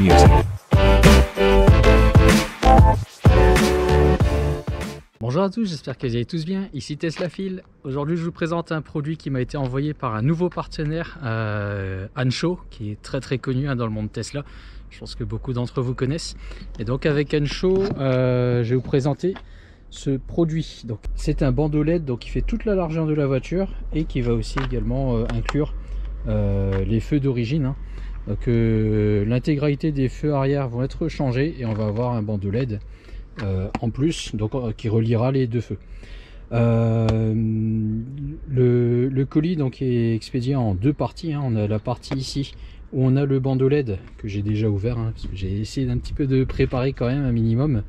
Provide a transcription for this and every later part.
music. Bonjour à tous, j'espère que vous allez tous bien. Ici Teslafil. Aujourd'hui, je vous présente un produit qui m'a été envoyé par un nouveau partenaire, Ansho, qui est très connu dans le monde Tesla. Je pense que beaucoup d'entre vous connaissent. Et donc avec Ansho, je vais vous présenter ce produit. Donc c'est un bandeau LED donc qui fait toute la largeur de la voiture et qui va aussi également inclure les feux d'origine. Donc l'intégralité des feux arrière vont être changés et on va avoir un bandeau LED en plus, donc qui reliera les deux feux. Le colis donc est expédié en deux parties. On a la partie ici où on a le bandeau LED que j'ai déjà ouvert, parce que j'ai essayé d'un petit peu de préparer quand même un minimum.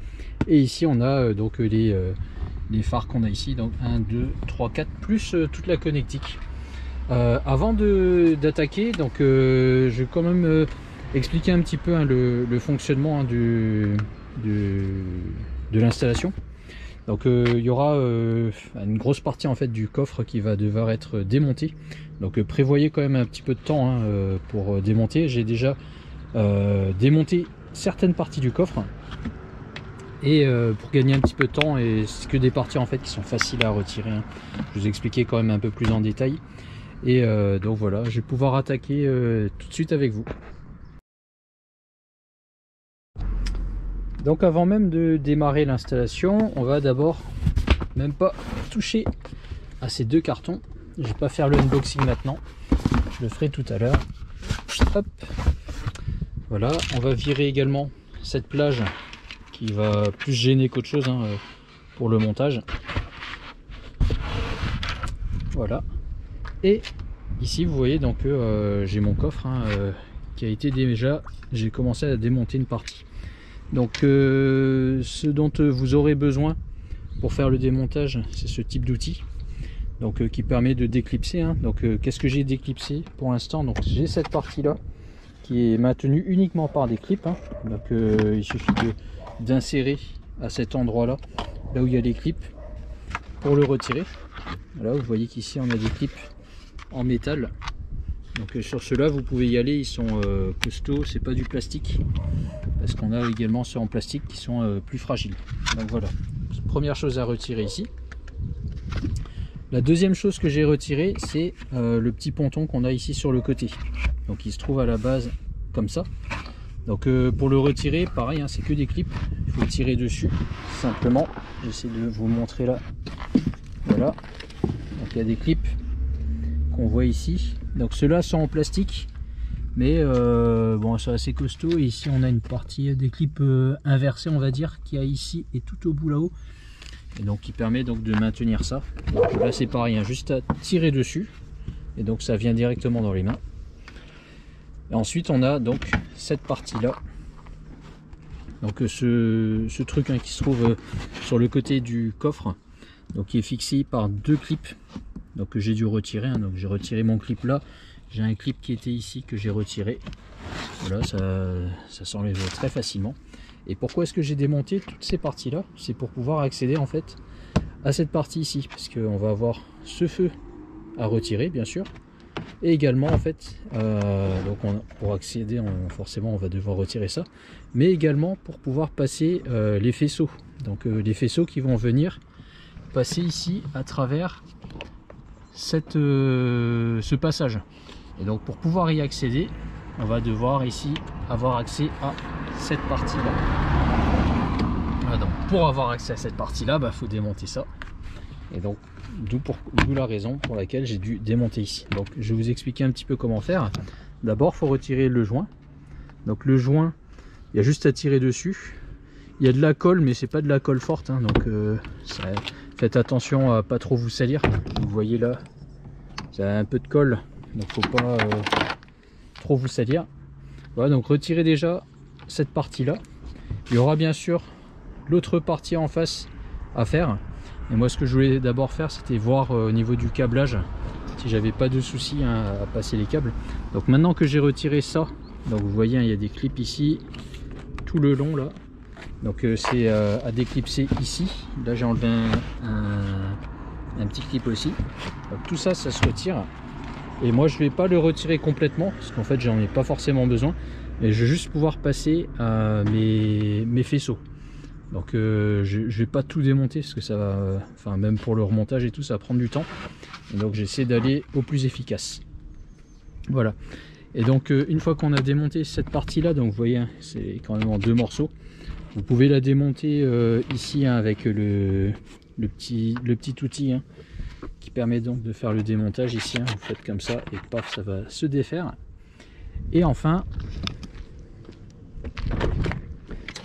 Et ici on a donc les phares qu'on a ici, donc 1, 2, 3, 4 plus toute la connectique. Avant d'attaquer, donc je vais quand même expliquer un petit peu le fonctionnement de l'installation. Donc il y aura une grosse partie en fait du coffre qui va devoir être démonté. Donc prévoyez quand même un petit peu de temps pour démonter. J'ai déjà démonté certaines parties du coffre et pour gagner un petit peu de temps, et c'est que des parties en fait qui sont faciles à retirer. Je vous expliquer quand même un peu plus en détail. Et donc voilà, je vais pouvoir attaquer tout de suite avec vous. Donc avant même de démarrer l'installation, on va d'abord même pas toucher à ces deux cartons. Je vais pas faire le unboxing maintenant, je le ferai tout à l'heure. Hop, voilà, on va virer également cette plage qui va plus gêner qu'autre chose pour le montage. Voilà, et ici vous voyez donc j'ai mon coffre qui a été déjà, j'ai commencé à démonter une partie. Donc ce dont vous aurez besoin pour faire le démontage, c'est ce type d'outil, donc qui permet de déclipser. Donc qu'est-ce que j'ai déclipsé pour l'instant? Donc j'ai cette partie là qui est maintenue uniquement par des clips. Donc il suffit d'insérer à cet endroit là où il y a les clips pour le retirer. Voilà, vous voyez qu'ici on a des clips en métal. Donc sur ceux-là vous pouvez y aller, ils sont costauds, c'est pas du plastique, parce qu'on a également ceux en plastique qui sont plus fragiles. Donc voilà, première chose à retirer ici. La deuxième chose que j'ai retiré, c'est le petit ponton qu'on a ici sur le côté. Donc il se trouve à la base comme ça. Donc pour le retirer, pareil, c'est que des clips, il faut tirer dessus simplement. J'essaie de vous montrer là. Voilà, donc il y a des clips qu'on voit ici. Donc ceux-là sont en plastique, mais bon, c'est assez costaud. Et ici on a une partie des clips inversés, on va dire, qui a ici et tout au bout là-haut, et donc qui permet donc de maintenir ça. Donc là c'est pareil, juste à tirer dessus et donc ça vient directement dans les mains. Et ensuite on a donc cette partie là, donc ce truc qui se trouve sur le côté du coffre, donc qui est fixé par deux clips, donc que j'ai dû retirer. Donc j'ai retiré mon clip là, j'ai un clip qui était ici que j'ai retiré. Voilà, ça s'enlève très facilement. Et pourquoi est-ce que j'ai démonté toutes ces parties là? C'est pour pouvoir accéder en fait à cette partie ici, parce qu'on va avoir ce feu à retirer bien sûr, et également en fait donc pour accéder forcément on va devoir retirer ça, mais également pour pouvoir passer les faisceaux, donc les faisceaux qui vont venir passer ici à travers ce passage. Et donc pour pouvoir y accéder, on va devoir ici avoir accès à cette partie là. Voilà, donc pour avoir accès à cette partie là, faut démonter ça. Et donc d'où la raison pour laquelle j'ai dû démonter ici. Donc je vais vous expliquer un petit peu comment faire. D'abord il faut retirer le joint. Donc le joint, il y a juste à tirer dessus. Il y a de la colle, mais c'est pas de la colle forte, donc faites attention à pas trop vous salir. Vous voyez là, ça a un peu de colle, donc faut pas trop vous salir. Voilà, donc retirez déjà cette partie là. Il y aura bien sûr l'autre partie en face à faire. Et moi ce que je voulais d'abord faire, c'était voir au niveau du câblage si j'avais pas de soucis à passer les câbles. Donc maintenant que j'ai retiré ça, donc vous voyez il y a des clips ici tout le long là. Donc c'est à déclipser ici. Là j'ai enlevé un petit clip aussi. Donc tout ça, ça se retire. Et moi je vais pas le retirer complètement, parce qu'en fait j'en ai pas forcément besoin. et je vais juste pouvoir passer à mes faisceaux. Donc je vais pas tout démonter parce que ça va, enfin même pour le remontage et tout, ça va prendre du temps. Et donc j'essaie d'aller au plus efficace. Voilà. Et donc une fois qu'on a démonté cette partie là, donc vous voyez hein, c'est quand même en 2 morceaux. Vous pouvez la démonter ici hein, avec le petit outil hein, qui permet donc de faire le démontage ici. Hein, vous faites comme ça et paf, ça va se défaire. Et enfin,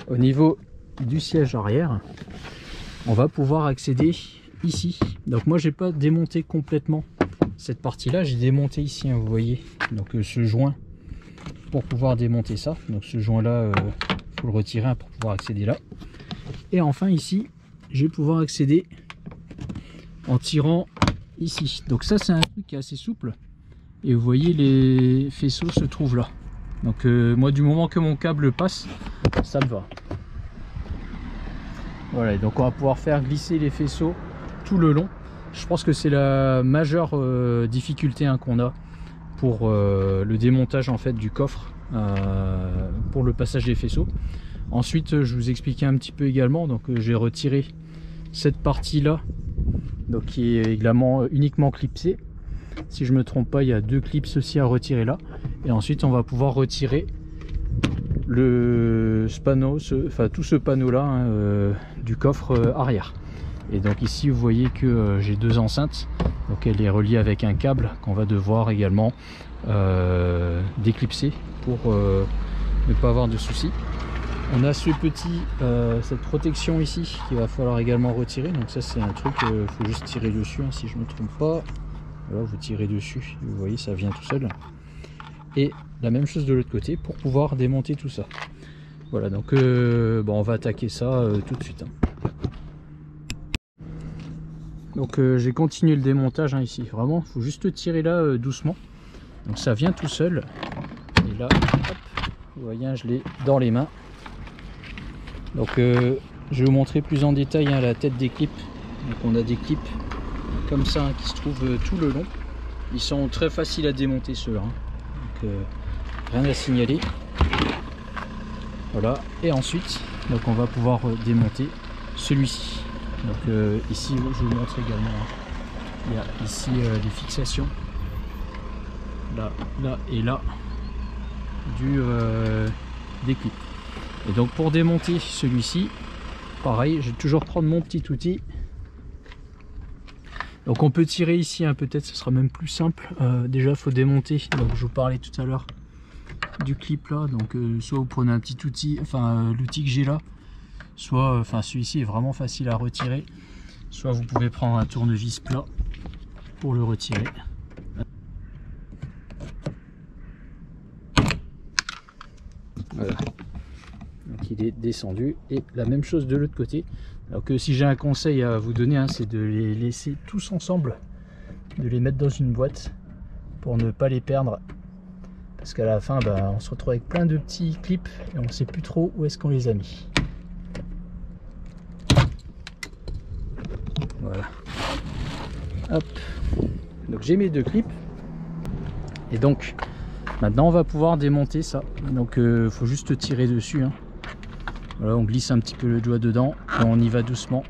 au niveau du siège arrière, on va pouvoir accéder ici. Donc moi j'ai pas démonté complètement cette partie là, j'ai démonté ici hein, vous voyez, donc ce joint pour pouvoir démonter ça. Donc ce joint là faut le retirer hein, pour pouvoir accéder là. Et enfin ici je vais pouvoir accéder en tirant ici. Donc ça c'est un truc qui est assez souple et vous voyez les faisceaux se trouvent là. Donc moi du moment que mon câble passe, ça me va. Voilà, et donc on va pouvoir faire glisser les faisceaux tout le long. Je pense que c'est la majeure difficulté hein, qu'on a pour le démontage en fait du coffre pour le passage des faisceaux. Ensuite je vous expliquais un petit peu également, donc j'ai retiré cette partie là, donc qui est également uniquement clipsée. Si je me trompe pas, il y a 2 clips aussi à retirer là. Et ensuite on va pouvoir retirer ce panneau, tout ce panneau là hein, du coffre arrière. Et donc ici vous voyez que j'ai 2 enceintes, donc elle est reliée avec un câble qu'on va devoir également déclipser pour ne pas avoir de soucis. On a cette protection ici qu'il va falloir également retirer. Donc ça c'est un truc, faut juste tirer dessus hein, si je me trompe pas. Voilà, vous tirez dessus, vous voyez ça vient tout seul. Et la même chose de l'autre côté pour pouvoir démonter tout ça. Voilà, donc bon, on va attaquer ça tout de suite hein. Donc j'ai continué le démontage hein, ici. Vraiment, il faut juste tirer là doucement. Donc ça vient tout seul. Et là, hop, vous voyez, hein, je l'ai dans les mains. Donc je vais vous montrer plus en détail hein, la tête des clips. Donc on a des clips comme ça hein, qui se trouvent tout le long. Ils sont très faciles à démonter ceux-là. Hein. Donc rien à signaler. Voilà. Et ensuite, donc on va pouvoir démonter celui-ci. Donc ici, je vous montre également. Hein. Il y a ici les fixations. Là, là et là des clips. Et donc pour démonter celui-ci, pareil, je vais toujours prendre mon petit outil. Donc on peut tirer ici, hein, peut-être ce sera même plus simple. Déjà il faut démonter, donc je vous parlais tout à l'heure du clip là. Donc soit vous prenez un petit outil, enfin l'outil que j'ai là, soit celui-ci est vraiment facile à retirer, soit vous pouvez prendre un tournevis plat pour le retirer. Voilà, donc il est descendu. Et la même chose de l'autre côté. Alors que si j'ai un conseil à vous donner, hein, c'est de les laisser tous ensemble, de les mettre dans une boîte pour ne pas les perdre, parce qu'à la fin on se retrouve avec plein de petits clips et on ne sait plus trop où est-ce qu'on les a mis. Voilà, hop, donc j'ai mes 2 clips et donc maintenant on va pouvoir démonter ça. Donc faut juste tirer dessus hein. Voilà, on glisse un petit peu le doigt dedans et on y va doucement.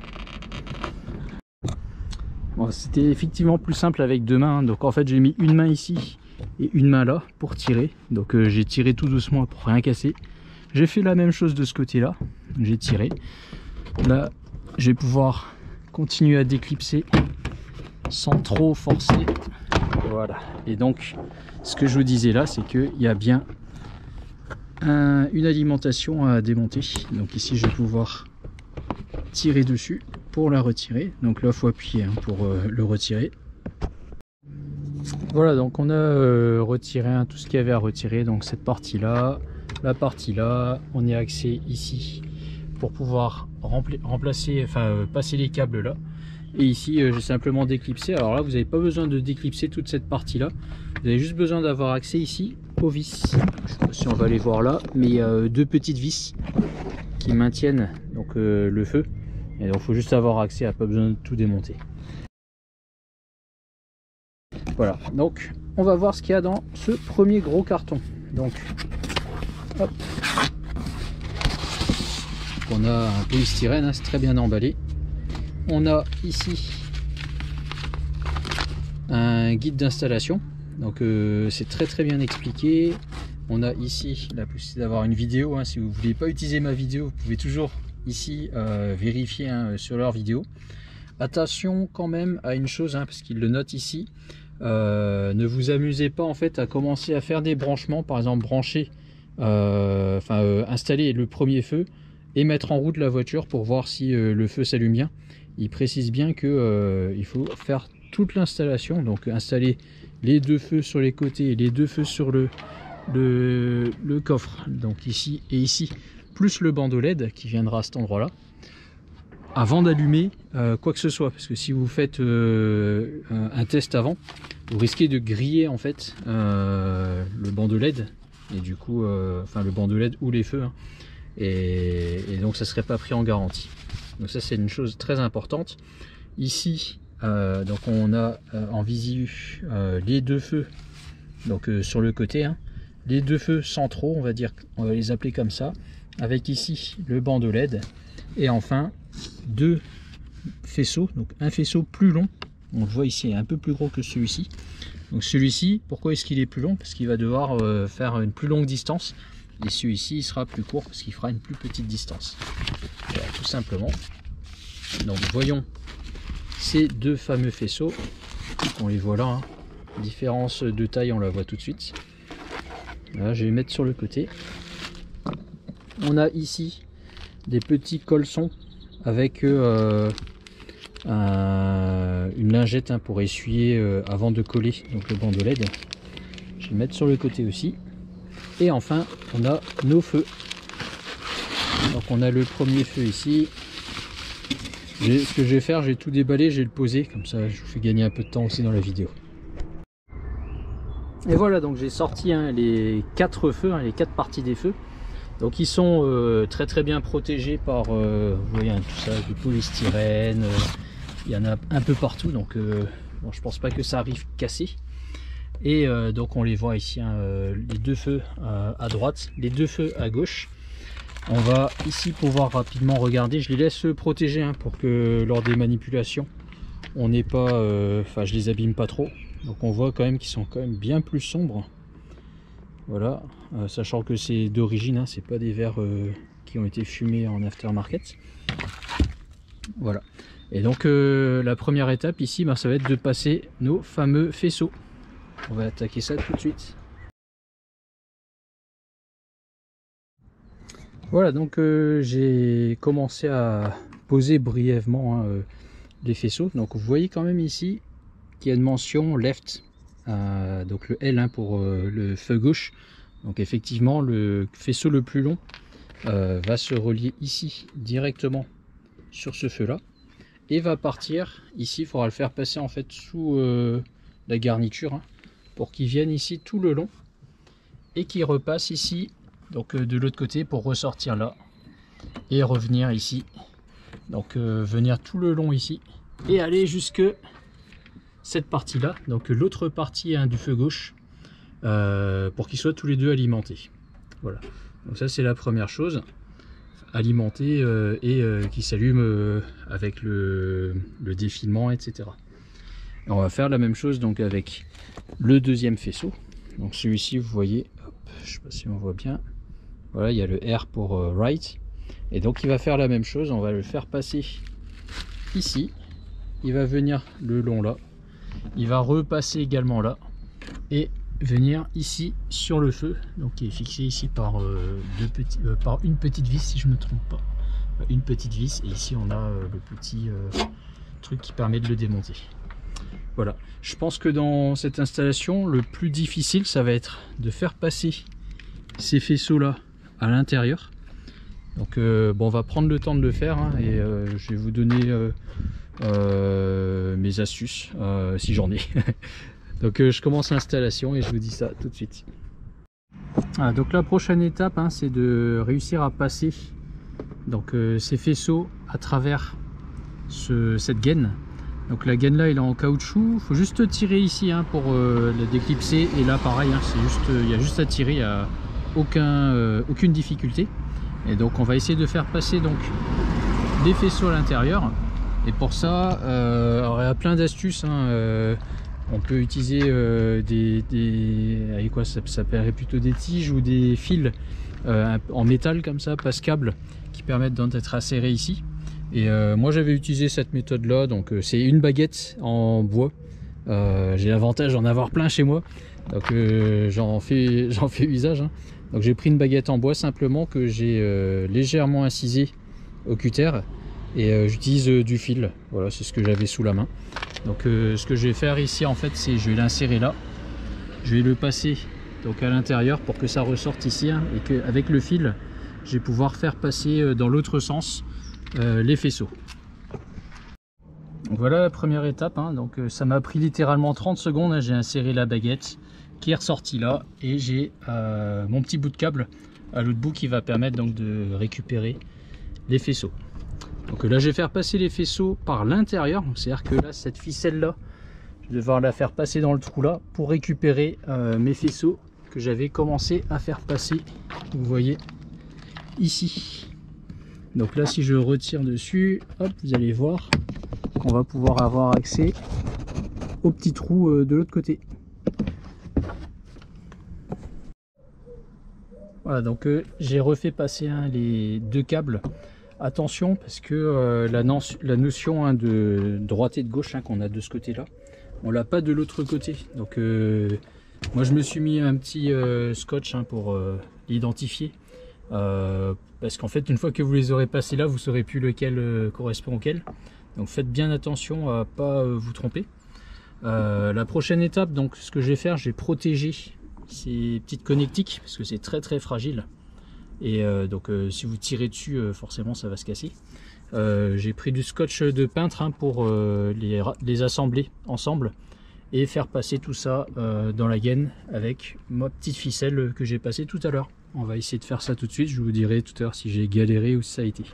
Bon, c'était effectivement plus simple avec 2 mains. Donc en fait j'ai mis une main ici et une main là pour tirer. Donc j'ai tiré tout doucement pour rien casser. J'ai fait la même chose de ce côté là. J'ai tiré. Là je vais pouvoir continuer à déclipser sans trop forcer. Voilà. Et donc ce que je vous disais là, c'est qu'il y a bien une alimentation à démonter. Donc ici je vais pouvoir tirer dessus pour la retirer. Donc là il faut appuyer hein, pour le retirer. Voilà, donc on a retiré hein, tout ce qu'il y avait à retirer. Donc cette partie là, la partie là, on y a accès ici pour pouvoir remplacer, passer les câbles là. Et ici j'ai simplement déclipsé. Alors là vous n'avez pas besoin de déclipser toute cette partie là, vous avez juste besoin d'avoir accès ici aux vis. Je sais pas si on va les voir là, mais il y a 2 petites vis qui maintiennent donc le feu, et donc il faut juste avoir accès, à pas besoin de tout démonter. Voilà, donc on va voir ce qu'il y a dans ce premier gros carton. Donc Hop. On a un polystyrène, hein, c'est très bien emballé. On a ici un guide d'installation, donc c'est très bien expliqué. On a ici la possibilité d'avoir une vidéo, hein. Si vous ne voulez pas utiliser ma vidéo, vous pouvez toujours ici vérifier, hein, sur leur vidéo. Attention quand même à une chose, hein, parce qu'ils le notent ici, ne vous amusez pas en fait à commencer à faire des branchements, par exemple brancher, installer le premier feu et mettre en route la voiture pour voir si le feu s'allume bien. Il précise bien que il faut faire toute l'installation, donc installer les deux feux sur les côtés et les deux feux sur le coffre, donc ici et ici, plus le bandeau LED qui viendra à cet endroit là, avant d'allumer quoi que ce soit, parce que si vous faites un test avant, vous risquez de griller en fait le bandeau LED, et du coup le bandeau LED ou les feux, hein, et donc ça serait pas pris en garantie. Donc ça c'est une chose très importante. Ici donc on a en visu les deux feux, donc sur le côté, hein, les deux feux centraux, on va dire, on va les appeler comme ça, avec ici le bandeau LED, et enfin deux faisceaux, donc un faisceau plus long, on le voit ici, un peu plus gros que celui-ci. Donc celui-ci, pourquoi est-ce qu'il est plus long? Parce qu'il va devoir faire une plus longue distance, et celui-ci il sera plus court parce qu'il fera une plus petite distance. Voilà, tout simplement. Donc voyons ces deux fameux faisceaux, on les voit là, hein. Différence de taille on la voit tout de suite. Là, je vais mettre sur le côté. On a ici des petits colsons avec une lingette, hein, pour essuyer avant de coller donc le bandeau LED. Je vais mettre sur le côté aussi. Et enfin on a nos feux. Donc on a le premier feu ici. Ce que je vais faire, j'ai tout déballé, je vais le poser, comme ça je vous fais gagner un peu de temps aussi dans la vidéo. Et voilà, donc j'ai sorti, hein, les 4 feux, hein, les 4 parties des feux. Donc ils sont très bien protégés par, vous voyez, hein, tout ça, du polystyrène, il y en a un peu partout, donc bon, je pense pas que ça arrive cassé. Et donc on les voit ici, hein, les deux feux à droite, les deux feux à gauche. On va ici pouvoir rapidement regarder, je les laisse protéger, hein, pour que lors des manipulations on n'ait pas, je les abîme pas trop. Donc on voit quand même qu'ils sont quand même bien plus sombres. Voilà, sachant que c'est d'origine, hein, c'est pas des verres qui ont été fumés en aftermarket. Voilà. Et donc la première étape ici, ça va être de passer nos fameux faisceaux. On va attaquer ça tout de suite. Voilà, donc j'ai commencé à poser brièvement, hein, les faisceaux. Donc vous voyez quand même ici qu'il y a une mention left, donc le L, hein, pour le feu gauche. Donc effectivement le faisceau le plus long va se relier ici directement sur ce feu là et va partir ici. Il faudra le faire passer en fait sous la garniture, hein, pour qu'il vienne ici tout le long et qu'il repasse ici, donc de l'autre côté, pour ressortir là et revenir ici, donc venir tout le long ici et aller jusque cette partie là, donc l'autre partie, hein, du feu gauche, pour qu'ils soient tous les deux alimentés. Voilà, donc ça c'est la première chose, alimenté et qui s'allume avec le défilement, etc. Et on va faire la même chose donc avec le deuxième faisceau. Donc celui-ci, vous voyez, hop, je sais pas si on voit bien, voilà, il y a le R pour right, et donc il va faire la même chose. On va le faire passer ici, il va venir le long là, il va repasser également là et venir ici sur le feu, donc qui est fixé ici par par une petite vis, si je ne me trompe pas, une petite vis, et ici on a le petit truc qui permet de le démonter. Voilà, je pense que dans cette installation le plus difficile ça va être de faire passer ces faisceaux là à l'intérieur. Donc bon, on va prendre le temps de le faire, hein, et je vais vous donner mes astuces si j'en ai. Donc je commence l'installation et je vous dis ça tout de suite. Donc la prochaine étape, hein, c'est de réussir à passer donc ces faisceaux à travers cette gaine. Donc la gaine là, elle est en caoutchouc, il faut juste tirer ici, hein, pour la déclipser, et là pareil, hein, c'est juste, il y a juste à tirer, il aucune difficulté. Et donc on va essayer de faire passer donc des faisceaux à l'intérieur. Et pour ça, alors il y a plein d'astuces, hein. On peut utiliser avec quoi ça s'appellerait plutôt des tiges ou des fils en métal comme ça, passe-câble, qui permettent d'être insérés ici. Et moi j'avais utilisé cette méthode là, donc c'est une baguette en bois. J'ai l'avantage d'en avoir plein chez moi, donc j'en fais usage, hein. Donc j'ai pris une baguette en bois simplement que j'ai légèrement incisé au cutter, et j'utilise du fil. Voilà, c'est ce que j'avais sous la main. Donc ce que je vais faire ici en fait, c'est je vais l'insérer là, je vais le passer donc à l'intérieur pour que ça ressorte ici, hein, et qu'avec le fil je vais pouvoir faire passer dans l'autre sens les faisceaux. Donc voilà la première étape, hein. Donc ça m'a pris littéralement 30 secondes, hein. J'ai inséré la baguette qui est ressortie là, et j'ai mon petit bout de câble à l'autre bout qui va permettre donc de récupérer les faisceaux. Donc là je vais faire passer les faisceaux par l'intérieur, c'est à dire que là cette ficelle là, je vais devoir la faire passer dans le trou là pour récupérer mes faisceaux que j'avais commencé à faire passer, vous voyez ici. Donc là si je retire dessus, hop, vous allez voir qu'on va pouvoir avoir accès au petit trou de l'autre côté. Voilà, donc j'ai refait passer, hein, les deux câbles. Attention parce que la notion, hein, de droite et de gauche, hein, qu'on a de ce côté là, on l'a pas de l'autre côté. Donc moi je me suis mis un petit scotch, hein, pour l'identifier, parce qu'en fait une fois que vous les aurez passés là, vous saurez plus lequel correspond auquel. Donc faites bien attention à pas vous tromper. La prochaine étape, donc ce que je vais faire, je vais protéger ces petites connectiques parce que c'est très fragile. Et donc si vous tirez dessus, forcément ça va se casser. J'ai pris du scotch de peintre, hein, pour les assembler ensemble et faire passer tout ça dans la gaine avec ma petite ficelle que j'ai passée tout à l'heure. On va essayer de faire ça tout de suite, je vous dirai tout à l'heure si j'ai galéré ou si ça a été.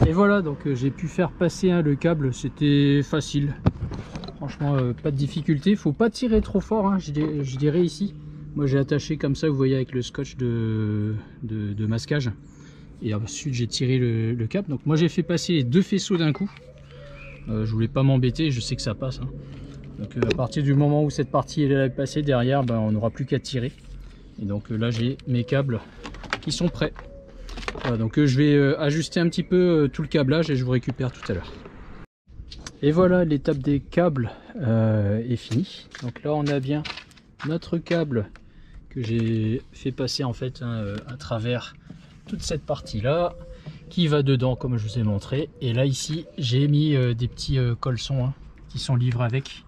Et voilà, donc j'ai pu faire passer, hein, le câble, c'était facile. Franchement, pas de difficulté, faut pas tirer trop fort, hein, je dirais ici. Moi j'ai attaché comme ça, vous voyez, avec le scotch de masquage. Et ensuite j'ai tiré le câble. Donc moi j'ai fait passer les deux faisceaux d'un coup. Je voulais pas m'embêter, je sais que ça passe, hein. Donc à partir du moment où cette partie est passée, derrière, ben, on n'aura plus qu'à tirer. Et donc là j'ai mes câbles qui sont prêts. Voilà, donc je vais ajuster un petit peu tout le câblage et je vous récupère tout à l'heure. Et voilà, l'étape des câbles est finie. Donc là on a bien notre câble que j'ai fait passer, en fait, hein, à travers toute cette partie là qui va dedans comme je vous ai montré. Et là ici j'ai mis des petits colsons, hein, qui sont livrés avec,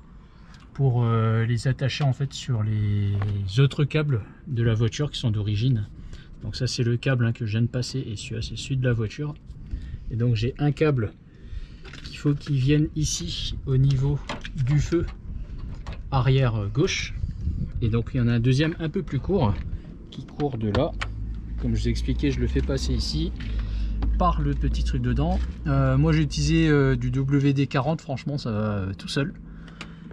pour les attacher en fait sur les autres câbles de la voiture qui sont d'origine. Donc ça c'est le câble, hein, que je viens de passer, et celui-là c'est celui de la voiture. Et donc j'ai un câble qu'il faut qu'il vienne ici au niveau du feu arrière gauche. Et donc il y en a un deuxième un peu plus court qui court de là. Comme je vous ai expliqué, je le fais passer ici par le petit truc dedans. Moi j'ai utilisé du WD-40, franchement ça va tout seul.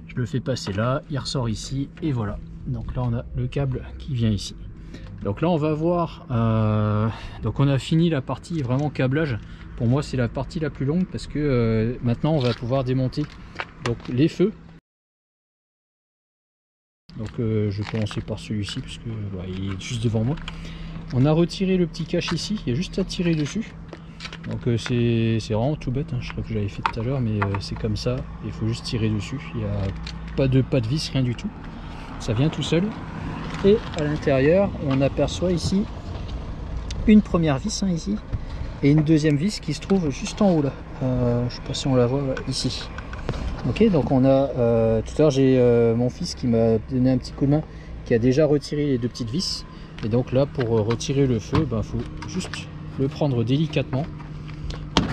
Je le fais passer là, il ressort ici, et voilà. Donc là on a le câble qui vient ici. Donc là on va voir, donc on a fini la partie vraiment câblage. Pour moi c'est la partie la plus longue parce que maintenant on va pouvoir démonter donc les feux. Donc je vais commencer par celui-ci parce que il est juste devant moi. On a retiré le petit cache ici, il y a juste à tirer dessus. Donc c'est vraiment tout bête, hein. Je crois que j'avais fait tout à l'heure, mais c'est comme ça, il faut juste tirer dessus. Il n'y a pas de vis, rien du tout. Ça vient tout seul. Et à l'intérieur, on aperçoit ici une première vis, hein, ici, et une deuxième vis qui se trouve juste en haut là. Je ne sais pas si on la voit ici. Ok, donc on a tout à l'heure j'ai mon fils qui m'a donné un petit coup de main, qui a déjà retiré les deux petites vis. Et donc là, pour retirer le feu, il faut juste le prendre délicatement.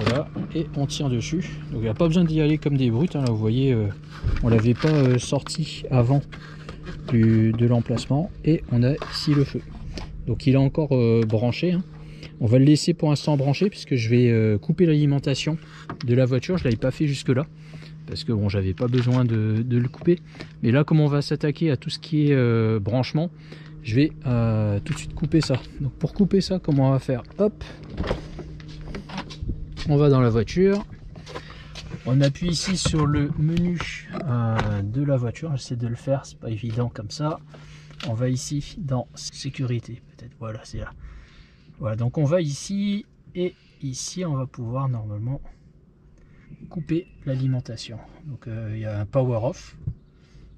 Voilà, et on tire dessus. Donc il n'y a pas besoin d'y aller comme des brutes, hein. Là vous voyez, on l'avait pas sorti avant de l'emplacement, et on a ici le feu. Donc il est encore branché, hein. On va le laisser pour l'instant branché puisque je vais couper l'alimentation de la voiture. Je ne l'avais pas fait jusque là parce que bon, j'avais pas besoin de le couper, mais là comme on va s'attaquer à tout ce qui est branchement, je vais tout de suite couper ça. Donc pour couper ça, comment on va faire? Hop, on va dans la voiture, on appuie ici sur le menu de la voiture. J'essaie de le faire, c'est pas évident comme ça. On va ici dans sécurité, peut-être, voilà, c'est là. Voilà, donc on va ici, et ici on va pouvoir normalement couper l'alimentation. Donc il y a un power off.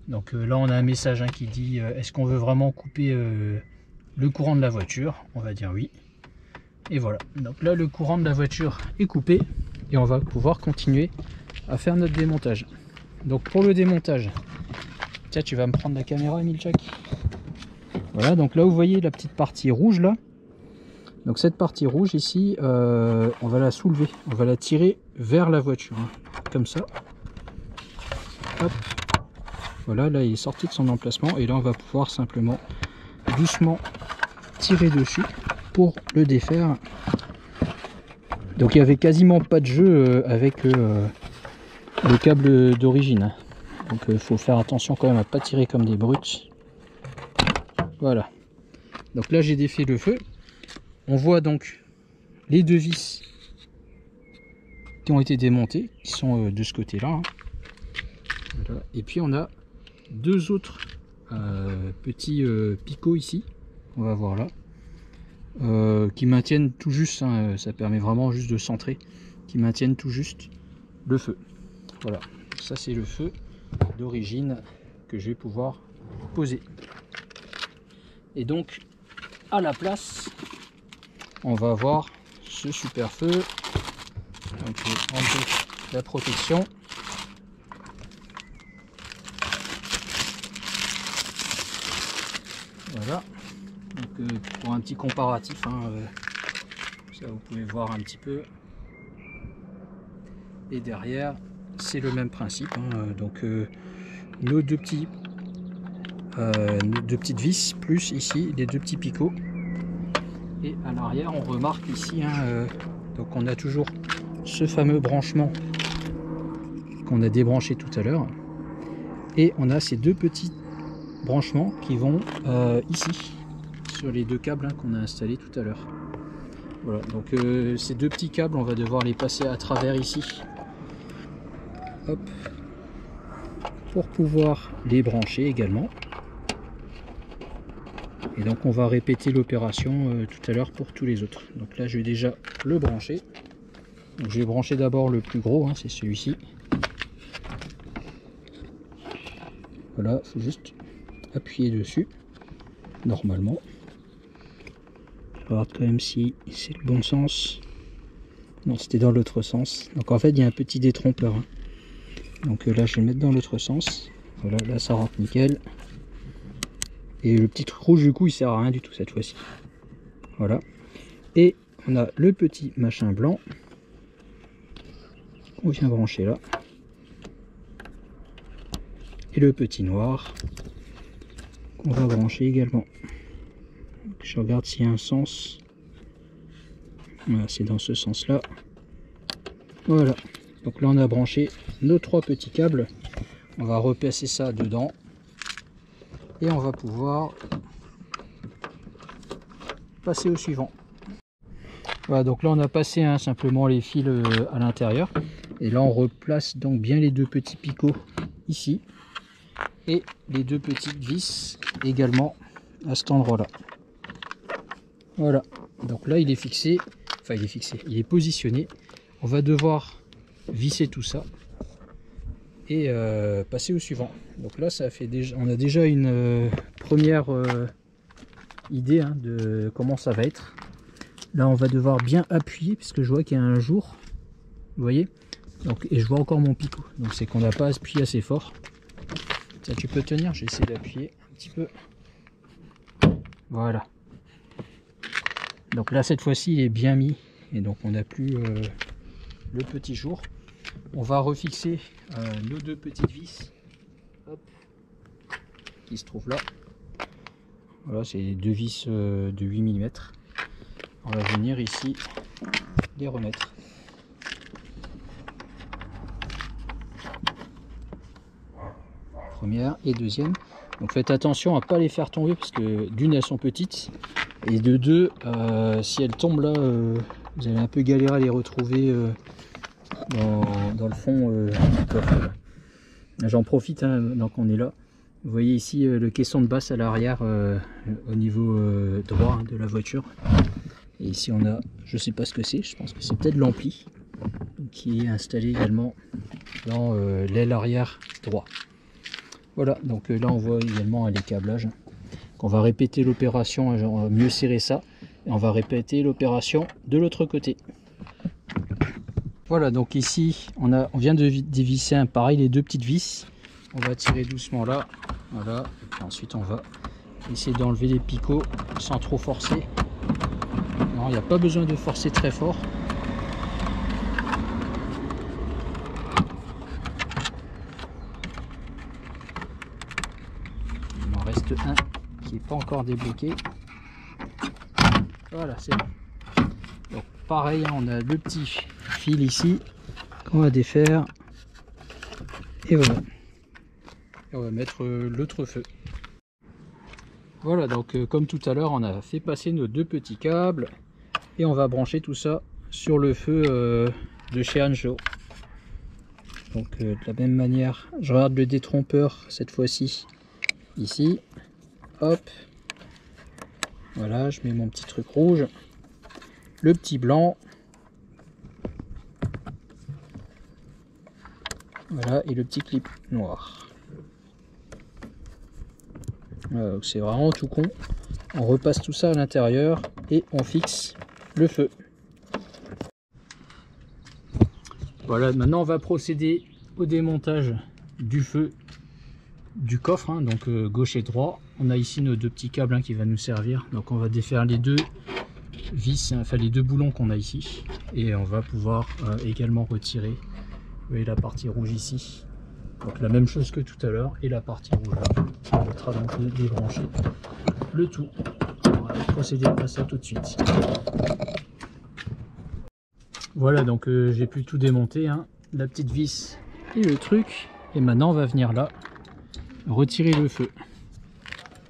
Donc là on a un message qui dit est-ce qu'on veut vraiment couper le courant de la voiture? On va dire oui. Et voilà, donc là le courant de la voiture est coupé et on va pouvoir continuer à faire notre démontage. Donc pour le démontage, tiens, tu vas me prendre la caméra, Emilchak. Voilà, donc là vous voyez la petite partie rouge là. Donc cette partie rouge ici, on va la soulever, on va la tirer vers la voiture, hein, comme ça. Hop. Voilà, là il est sorti de son emplacement et là on va pouvoir simplement doucement tirer dessus pour le défaire. Donc il n'y avait quasiment pas de jeu avec le câble d'origine. Donc il faut faire attention quand même à ne pas tirer comme des brutes. Voilà. Donc là j'ai défait le feu. On voit donc les deux vis qui ont été démontées, qui sont de ce côté-là. Hein. Voilà. Et puis on a deux autres petits picots ici, on va voir là, qui maintiennent tout juste, hein, ça permet vraiment juste de centrer, qui maintiennent tout juste le feu. Voilà, ça c'est le feu d'origine que je vais pouvoir poser. Et donc à la place, on va avoir ce super feu. Donc je vais enlever la protection. Voilà, donc pour un petit comparatif, hein, ça vous pouvez voir un petit peu. Et derrière, c'est le même principe, hein, donc nos deux petites vis, plus ici les deux petits picots. Et à l'arrière, on remarque ici, hein, donc on a toujours ce fameux branchement qu'on a débranché tout à l'heure. Et on a ces deux petits branchements qui vont ici sur les deux câbles, hein, qu'on a installés tout à l'heure. Voilà, donc ces deux petits câbles, on va devoir les passer à travers ici. Hop, pour pouvoir les brancher également. Et donc on va répéter l'opération tout à l'heure pour tous les autres. Donc là je vais déjà le brancher. Donc, je vais brancher d'abord le plus gros, hein, c'est celui-ci. Voilà, il faut juste appuyer dessus, normalement. Je regarde quand même si c'est le bon sens. Non, c'était dans l'autre sens. Donc en fait il y a un petit détrompeur. Hein. Donc là je vais le mettre dans l'autre sens. Voilà, là ça rentre nickel. Et le petit truc rouge du coup il sert à rien du tout cette fois-ci. Voilà. Et on a le petit machin blanc qu'on vient brancher là. Et le petit noir qu'on va brancher également. Donc, je regarde s'il y a un sens. Voilà, c'est dans ce sens là. Voilà. Donc là on a branché nos trois petits câbles. On va repasser ça dedans. Et on va pouvoir passer au suivant. Voilà, donc là on a passé simplement les fils à l'intérieur. Et là on replace donc bien les deux petits picots ici. Et les deux petites vis également à cet endroit là. Voilà, donc là il est fixé, enfin il est fixé, il est positionné. On va devoir visser tout ça et passer au suivant. Donc là ça fait déjà, on a déjà une première idée, hein, de comment ça va être. Là on va devoir bien appuyer puisque je vois qu'il y a un jour, vous voyez, donc, et je vois encore mon picot, donc c'est qu'on n'a pas appuyé assez fort. Tiens, tu peux tenir, j'ai essayé d'appuyer un petit peu. Voilà. Donc là cette fois-ci il est bien mis et donc on n'a plus le petit jour. On va refixer nos deux petites vis, hop, qui se trouvent là. Voilà, c'est deux vis de 8 mm. On va venir ici les remettre. Première et deuxième. Donc faites attention à pas les faire tomber parce que d'une elles sont petites et de deux si elles tombent là vous allez un peu galérer à les retrouver dans le fond du coffre. J'en profite hein, donc on est là. Vous voyez ici le caisson de basse à l'arrière au niveau droit hein, de la voiture. Et ici on a, je sais pas ce que c'est, je pense que c'est peut-être l'ampli qui est installé également dans l'aile arrière droit. Voilà, donc là on voit également les câblages. On va répéter l'opération, on va mieux serrer ça et on va répéter l'opération de l'autre côté. Voilà, donc ici on vient de dévisser pareil les deux petites vis. On va tirer doucement là, voilà, et puis ensuite on va essayer d'enlever les picots sans trop forcer. Non, il n'y a pas besoin de forcer très fort. Il en reste un qui n'est pas encore débloqué. Voilà, c'est bon. Donc pareil, on a le petit fil ici qu'on va défaire. Et voilà. Et on va mettre l'autre feu. Voilà, donc comme tout à l'heure, on a fait passer nos deux petits câbles. Et on va brancher tout ça sur le feu de chez Anjo. Donc de la même manière, je regarde le détrompeur cette fois-ci ici. Hop. Voilà, je mets mon petit truc rouge. Le petit blanc. Voilà, et le petit clip noir. Voilà, c'est vraiment tout con. On repasse tout ça à l'intérieur et on fixe le feu. Voilà, maintenant on va procéder au démontage du feu du coffre, hein, donc gauche et droit. On a ici nos deux petits câbles hein, qui va nous servir. Donc on va défaire les deux vis, hein, enfin les deux boulons qu'on a ici. Et on va pouvoir également retirer, vous voyez la partie rouge ici. Donc la même chose que tout à l'heure et la partie rouge là. On va donc débrancher le tout. On va procéder à ça tout de suite. Voilà, donc j'ai pu tout démonter, hein, la petite vis et le truc. Et maintenant on va venir là, retirer le feu.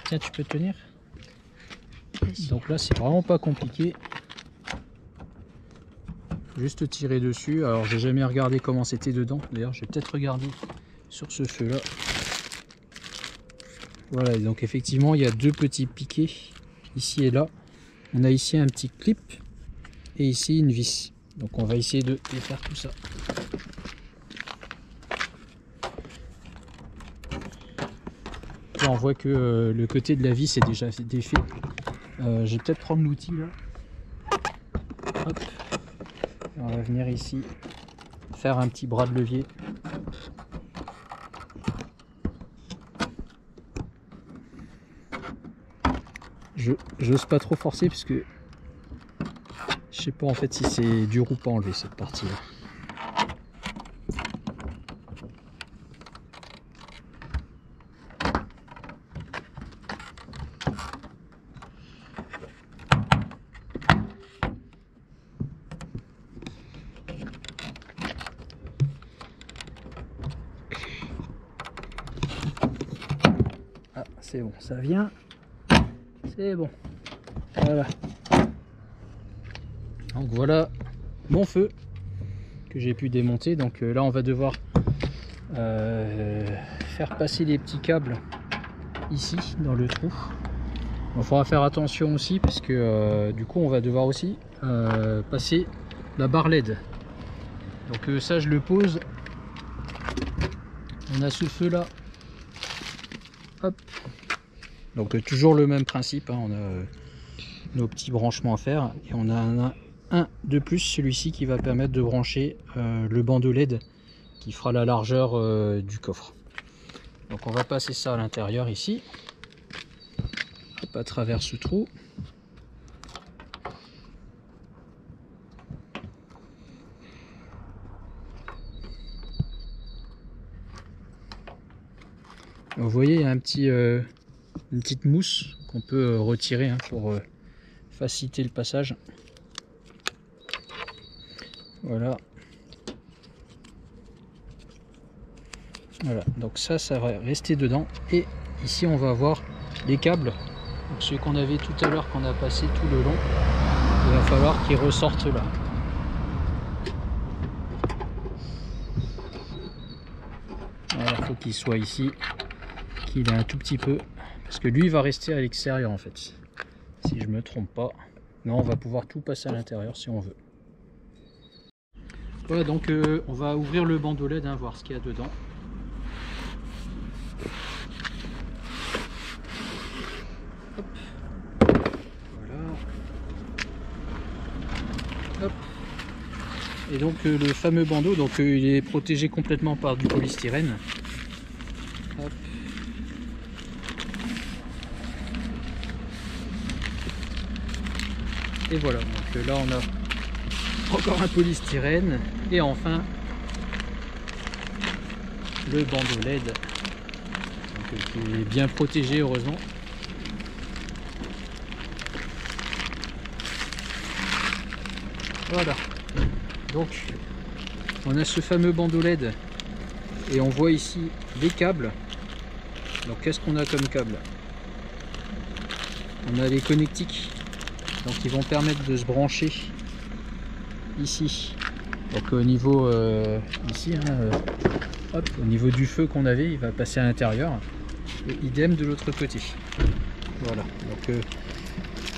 Tiens, tu peux tenir? Donc là c'est vraiment pas compliqué. Juste tirer dessus. Alors j'ai jamais regardé comment c'était dedans. D'ailleurs j'ai peut-être regardé sur ce feu là. Voilà, et donc effectivement il y a deux petits piquets ici et là. On a ici un petit clip et ici une vis. Donc on va essayer de défaire tout ça. Là on voit que le côté de la vis est déjà défait. Je vais peut-être prendre l'outil là. Hop. Et on va venir ici faire un petit bras de levier. J'ose pas trop forcer parce que je sais pas en fait si c'est dur ou pas enlever cette partie là. Ah c'est bon, ça vient. C'est bon. Voilà. Donc voilà mon feu que j'ai pu démonter. Donc là on va devoir faire passer les petits câbles ici dans le trou. Il faudra faire attention aussi parce que du coup on va devoir aussi passer la barre LED. Donc ça je le pose. On a ce feu là. Hop. Donc toujours le même principe, hein, on a nos petits branchements à faire et on a un de plus, celui-ci qui va permettre de brancher le bandeau LED qui fera la largeur du coffre. Donc on va passer ça à l'intérieur ici, hop, à travers ce trou. Vous voyez, il y a un petit, une petite mousse qu'on peut retirer hein, pour faciliter le passage. Voilà. Voilà, donc ça va rester dedans et ici on va avoir les câbles, donc ceux qu'on avait tout à l'heure, qu'on a passé tout le long, il va falloir qu'ils ressortent là. Voilà, il faut qu'il soit ici, qu'il ait un tout petit peu, parce que lui il va rester à l'extérieur en fait, si je me trompe pas. Non, on va pouvoir tout passer à l'intérieur si on veut. Voilà, donc on va ouvrir le bandeau LED, hein, voir ce qu'il y a dedans. Hop. Voilà. Hop. Et donc le fameux bandeau, donc il est protégé complètement par du polystyrène. Hop. Et voilà, donc là on a encore un polystyrène et enfin le bandeau LED, donc, qui est bien protégé heureusement. Voilà, donc on a ce fameux bandeau LED et on voit ici des câbles. Donc qu'est-ce qu'on a comme câble? On a les connectiques, donc ils vont permettre de se brancher ici, donc au niveau ici, hein, hop, au niveau du feu qu'on avait, il va passer à l'intérieur, et idem de l'autre côté. Voilà, donc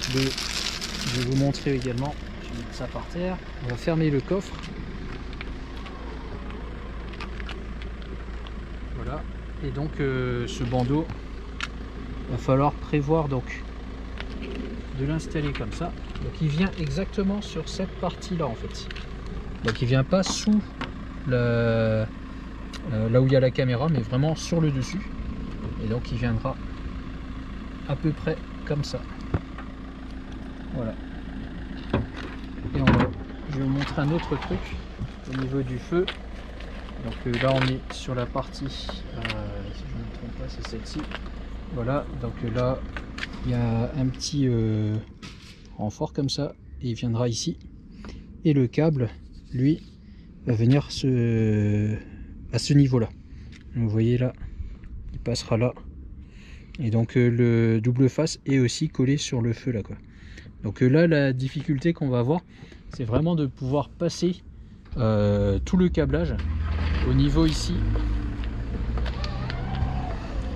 je vais vous montrer également. Je vais mettre ça par terre, on va fermer le coffre. Voilà, et donc ce bandeau, va falloir prévoir donc de l'installer comme ça. Donc il vient exactement sur cette partie là en fait. Donc il vient pas sous là où il y a la caméra, mais vraiment sur le dessus. Et donc il viendra à peu près comme ça. Voilà. Et je vais vous montrer un autre truc au niveau du feu. Donc là on est sur la partie, si je ne me trompe pas, c'est celle-ci. Voilà, donc là il y a un petit renfort comme ça et il viendra ici. Et le câble, lui, va venir à ce niveau-là. Vous voyez là, il passera là. Et donc le double face est aussi collé sur le feu là quoi. Donc là la difficulté qu'on va avoir, c'est vraiment de pouvoir passer tout le câblage au niveau ici.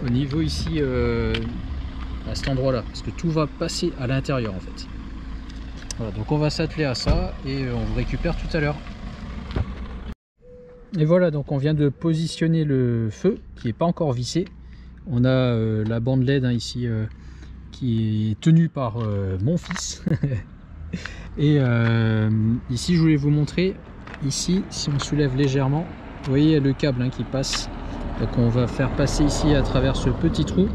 Au niveau ici à cet endroit là, parce que tout va passer à l'intérieur en fait. Voilà, donc on va s'atteler à ça et on vous récupère tout à l'heure. Et voilà, donc on vient de positionner le feu qui n'est pas encore vissé. On a la bande LED, hein, ici qui est tenue par mon fils. Et ici je voulais vous montrer, ici si on soulève légèrement, vous voyez le câble, hein, qui passe. Donc on va faire passer ici à travers ce petit trou.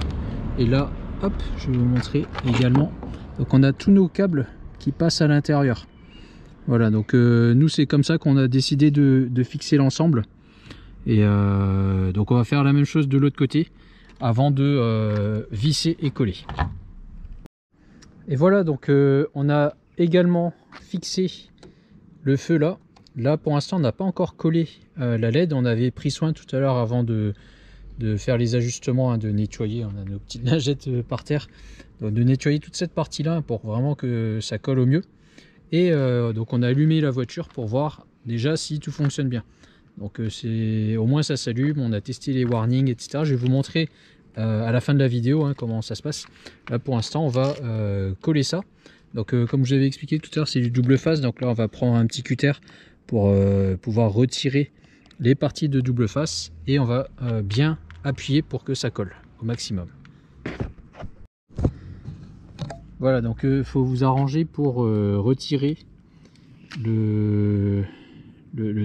Et là, hop, je vais vous montrer également. Donc on a tous nos câbles qui passent à l'intérieur. Voilà, donc nous c'est comme ça qu'on a décidé de fixer l'ensemble. Et donc on va faire la même chose de l'autre côté avant de visser et coller. Et voilà, donc on a également fixé le feu là. Là pour l'instant on n'a pas encore collé la LED. On avait pris soin tout à l'heure avant de faire les ajustements, hein, de nettoyer. On a nos petites lingettes par terre, donc de nettoyer toute cette partie là pour vraiment que ça colle au mieux. Et donc on a allumé la voiture pour voir déjà si tout fonctionne bien. Donc c'est au moins ça s'allume, on a testé les warnings, etc. Je vais vous montrer à la fin de la vidéo, hein, comment ça se passe. Là pour l'instant on va coller ça. Donc comme je vous avais expliqué tout à l'heure, c'est du double face. Donc là on va prendre un petit cutter pour pouvoir retirer les parties de double face. Et on va bien appuyer pour que ça colle au maximum. Voilà, donc il faut vous arranger pour retirer le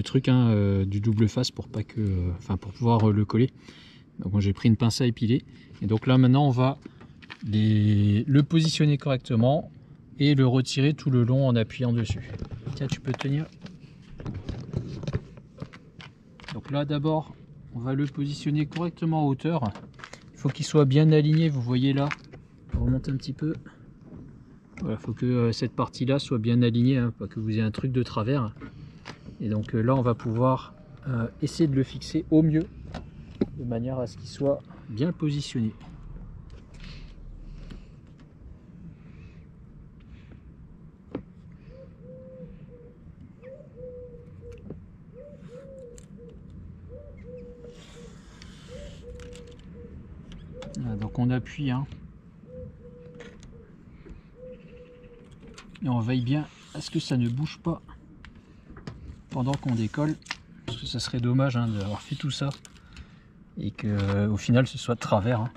truc, hein, du double face pour pas que, pour pouvoir le coller. Donc moi j'ai pris une pince à épiler et donc là maintenant on va le positionner correctement et le retirer tout le long en appuyant dessus. Tiens, tu peux tenir. Donc là d'abord on va le positionner correctement en hauteur. Il faut qu'il soit bien aligné, vous voyez là. Je vais remonter un petit peu. Voilà, faut que cette partie là soit bien alignée, hein, pas que vous ayez un truc de travers. Et donc là on va pouvoir essayer de le fixer au mieux de manière à ce qu'il soit bien positionné. on appuie, hein. Et on veille bien à ce que ça ne bouge pas pendant qu'on décolle, parce que ça serait dommage, hein, d'avoir fait tout ça et que au final ce soit de travers, hein.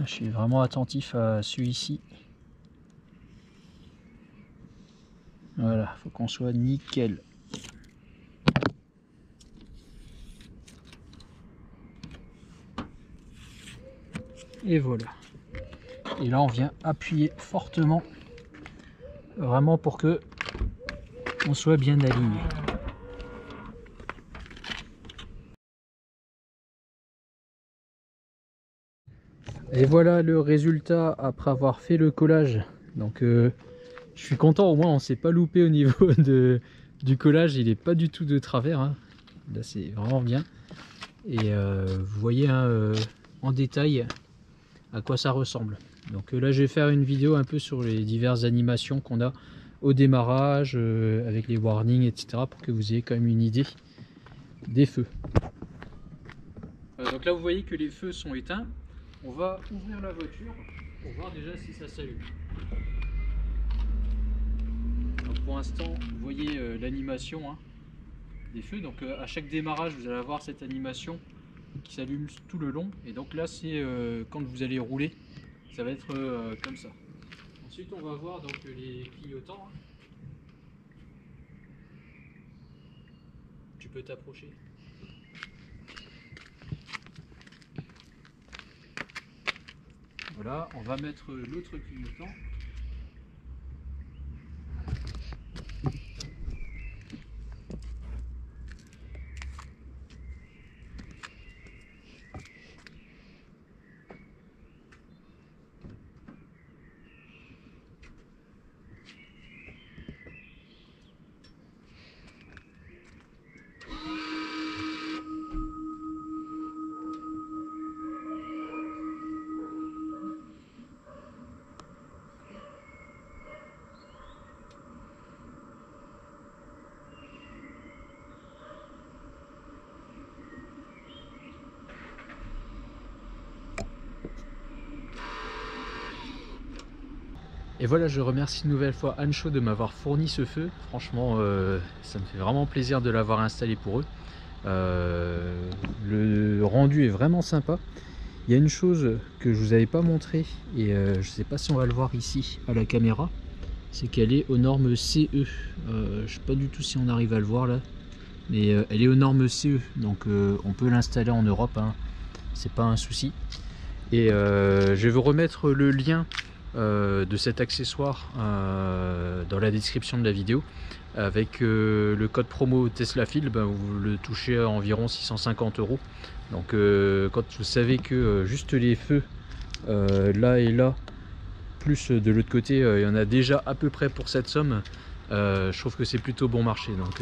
Je suis vraiment attentif à celui-ci. Voilà, faut qu'on soit nickel. Et voilà. Et là on vient appuyer fortement, vraiment pour que on soit bien aligné. Et voilà le résultat après avoir fait le collage. Donc je suis content, au moins on s'est pas loupé au niveau du collage, il est pas du tout de travers, hein. Là c'est vraiment bien. Et vous voyez, hein, en détail à quoi ça ressemble. Donc là je vais faire une vidéo un peu sur les diverses animations qu'on a au démarrage, avec les warnings, etc. pour que vous ayez quand même une idée des feux. Donc là vous voyez que les feux sont éteints. On va ouvrir la voiture pour voir déjà si ça s'allume. Donc pour l'instant, vous voyez l'animation, hein, des feux. Donc à chaque démarrage, vous allez avoir cette animation qui s'allume tout le long. Et donc là, c'est quand vous allez rouler, ça va être comme ça. Ensuite, on va voir donc les clignotants, hein. Tu peux t'approcher. Voilà, on va mettre l'autre clignotant. Et voilà, je remercie une nouvelle fois Ancho de m'avoir fourni ce feu. Franchement, ça me fait vraiment plaisir de l'avoir installé pour eux. Le rendu est vraiment sympa. Il y a une chose que je vous avais pas montré, et je ne sais pas si on va le voir ici à la caméra, c'est qu'elle est aux normes CE. Je ne sais pas du tout si on arrive à le voir là, mais elle est aux normes CE, donc on peut l'installer en Europe, hein. C'est pas un souci. Et je vais vous remettre le lien de cet accessoire dans la description de la vidéo, avec le code promo TeslaFil, vous le touchez à environ 650 €. Donc quand vous savez que juste les feux là et là, plus de l'autre côté, il y en a déjà à peu près pour cette somme, je trouve que c'est plutôt bon marché. Donc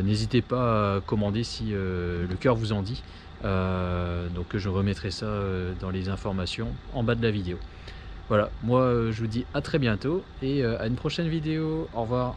n'hésitez pas à commander si le cœur vous en dit. Donc je remettrai ça dans les informations en bas de la vidéo. Voilà, moi je vous dis à très bientôt et à une prochaine vidéo. Au revoir.